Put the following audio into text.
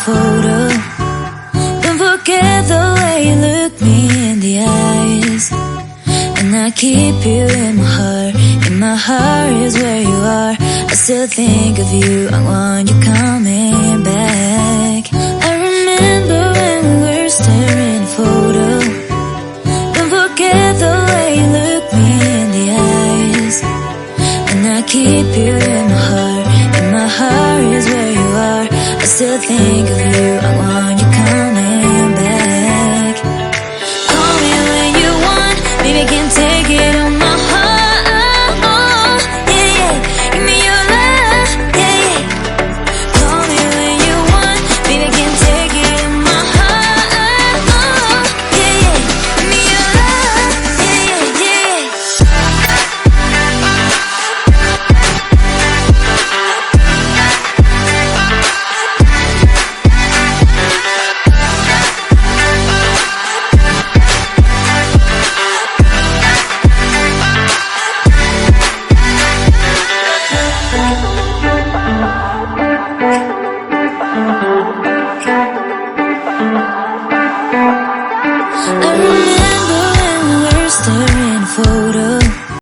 photo. Don't forget the way you look me in the eyes. And I keep you in my heart. In my heart is where you are. I still think of you, I want you coming back. I remember when we were staring at a photo. Don't forget the way you look me in the eyes. And I keep you in my heart. In my heart is where you are. I still think of you, I want you coming back. Call me when you want, baby, I can take it on my heart. Yeah, yeah, give me your love, yeah, yeah. Call me when you want, baby, I can take it on my heart. Yeah, yeah, give me your love, yeah, yeah, yeah.